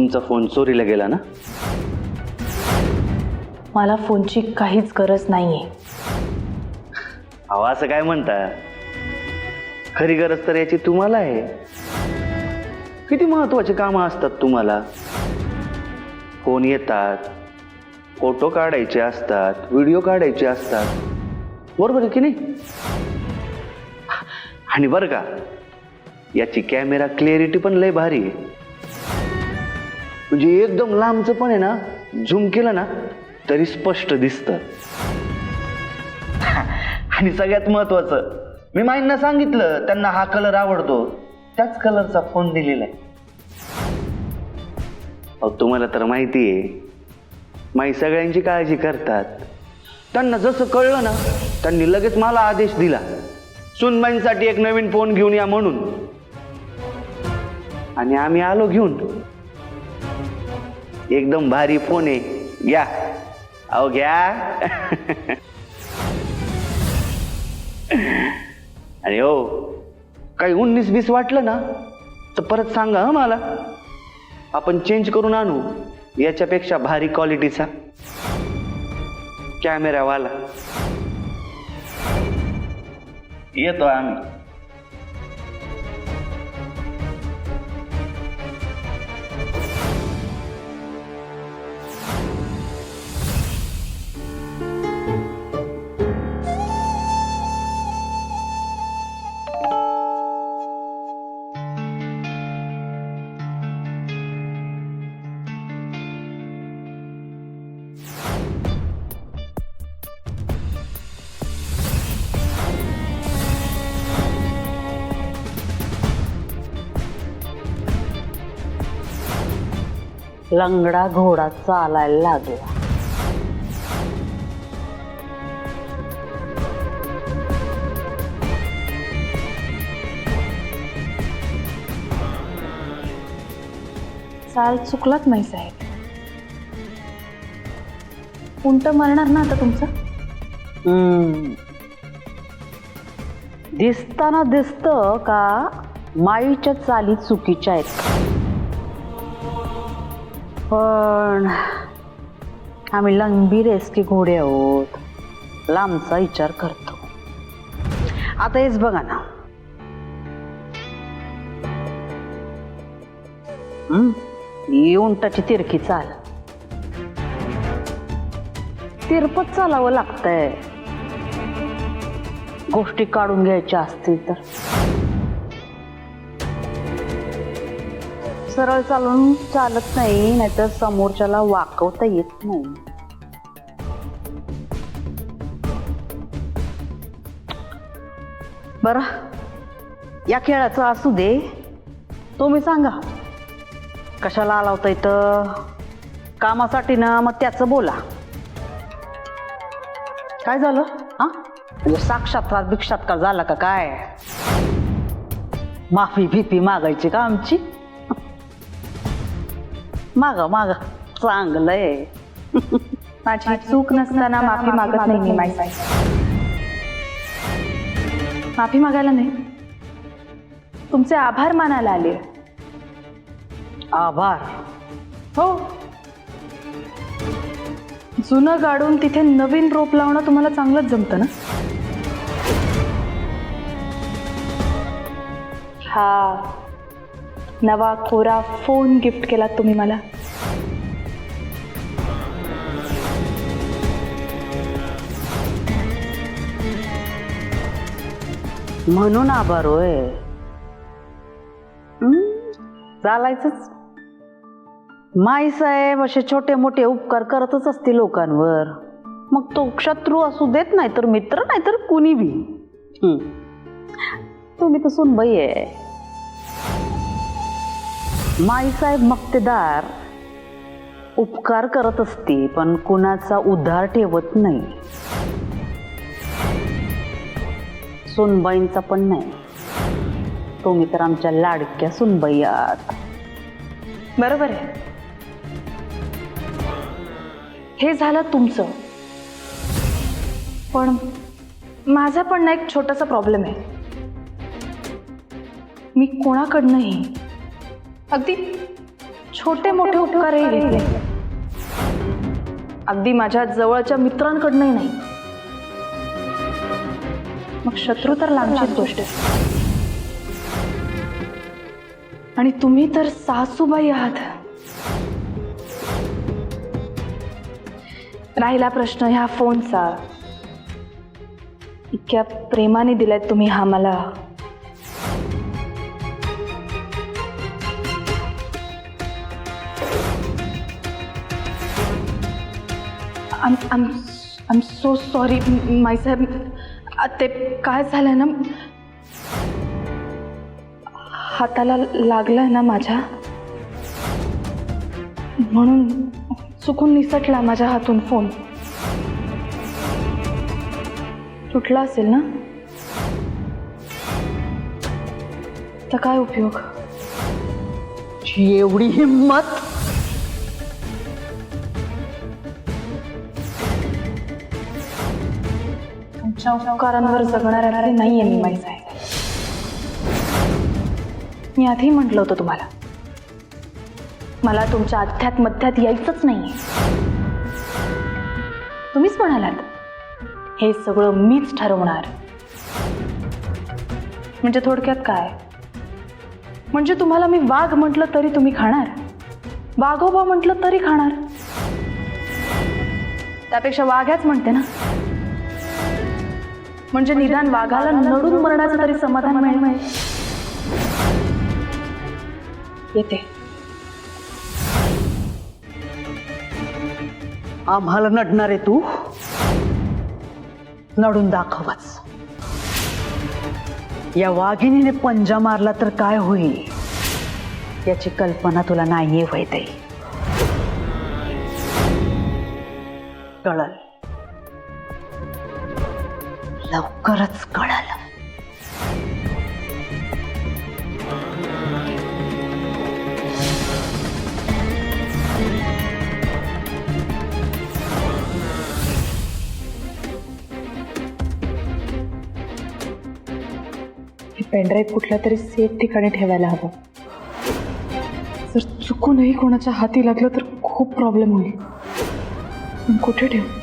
तुमचा फोन चोरीला गेला ना? मला फोनची काहीच गरज नाहीये. अहो असं काय म्हणता? खरी गरज तर याची तुम्हाला आहे. किती महत्वाचे कामं असतात तुम्हाला. फोन येतात, फोटो काढायचे असतात, व्हिडिओ काढायचे असतात, बरोबर आहे की नाही? आणि बरं का, याची कॅमेरा क्लिअरिटी पण लय भारी आहे. म्हणजे एकदम लांबचं पण आहे ना, झूम केलं ना तरी स्पष्ट दिसतं. आणि सगळ्यात महत्वाचं, मी माईंना सांगितलं त्यांना हा कलर आवडतो, त्याच कलरचा फोन दिलेला आहे. अहो तुम्हाला तर माहिती आहे, माई सगळ्यांची काळजी करतात. त्यांना जसं कळलं ना, त्यांनी लगेच मला आदेश दिला, सुनबाईंसाठी एक नवीन फोन घेऊन या म्हणून. आणि आम्ही आलो घेऊन. एकदम भारी फोन आहे, घ्या. अहो घ्या. आणि हो, काही 19-20 वाटलं ना तर परत सांगा हं मला. आपण चेंज करून आणू याच्यापेक्षा भारी क्वालिटीचा कॅमेरावाला. येतो आम्ही. लंगडा घोडा चालायला लागला. चाल चुकलात नाही साहेब. उंट मरणार ना आता तुमचं. दिसताना दिसतं का माईच्या चाली चुकीच्या आहेत, पण आम्ही लंबी रेसकी घोडे आहोत, लांबचा विचार करतो. आता हेच बघा ना, ही उंटाची तिरकी चाल. तिरपत चालावं लागतंय गोष्टी काढून घ्यायच्या असतील तर. सरळ चालून चालत नाही, नाहीतर समोरच्याला वाकवता येत नाही. बरं, या खेळाचं असू दे, तुम्ही सांगा कशाला आला होता इथं? कामासाठी ना? मग त्याचं बोला. काय झालं? हा, म्हणजे साक्षात्कार भिक्षात्कार झाला का काय? माफी भिपी मागायची का आमची? मागा मागा, चांगलंय. माझी चूक नसताना माफी मागत नाही मी माई साहेब. माफी मागायला नाही, तुमचे आभार मानायला आले. आभार? हो, जुनं गाडून तिथे नवीन रोप लावणं तुम्हाला चांगलंच जमतं ना. हा नवा कोरा फोन गिफ्ट केला तुम्ही मला. म्हणून आभार होय? चालायचंच. माई साहेब असे छोटे मोठे उपकार करतच असते लोकांवर, मग तो शत्रू असू देत, नाही तर मित्र, नाही तर कुणी बी. तुम्ही तर सुनबाई आहे. माई साहेब मक्तेदार उपकार करत असते, पण कुणाचा उधार ठेवत नाही. सुनबाईंचा पण नाही. तुम्ही तर आमच्या लाडक्या सुनबाई आहात. बरोबर आहे. हे झालं तुमचं, पण माझा पण ना एक छोटासा प्रॉब्लेम आहे. मी कोणाकडनंही अगदी छोटे मोठे उपकारही घेतले, अगदी माझ्या जवळच्या मित्रांकडनंही नाही. मग शत्रू तर लांबचीच गोष्ट आहे. आणि तुम्ही तर सासूबाई आहात. राहिला प्रश्न ह्या फोनचा, इतक्या प्रेमाने दिलाय तुम्ही हा मला. I'm so sorry Maisaheb. ते काय झालं ना, हाताला लागलं ना माझ्या, म्हणून चुकून निसटला माझ्या हातून फोन. तुटला असेल ना, तर काय उपयोग. एवढी हिंमत. तुमच्या उपकारांवर जगणाऱ्याला नाहीये मी माईसाहेब. मी आधी म्हटलं होतं तुम्हाला, मला तुमच्या अध्यात मध्यात यायचंच नाहीये. तुम्हीच म्हणालात हे सगळं मीच ठरवणार. म्हणजे थोडक्यात काय, म्हणजे तुम्हाला मी वाघ म्हटलं तरी तुम्ही खाणार, वाघोबा म्हटलं तरी खाणार. त्यापेक्षा वाघ्याच म्हणते ना, म्हणजे निदान वाघाला नडून मरण्याचं तरी समाधान मिळेल. येते. आम्हाला नडणार आहे तू, नडून दाखवच. या वाघिणीने पंजा मारला तर काय होईल याची कल्पना तुला नाहीये वैदे. कळल, लवकरच कळल. पेनड्राईव्ह कुठल्या तरी सेफ ठिकाणी ठेवायला हवं. जर चुकूनही कोणाच्या हाती लागलं तर खूप प्रॉब्लेम होईल. पण कुठे ठेवू?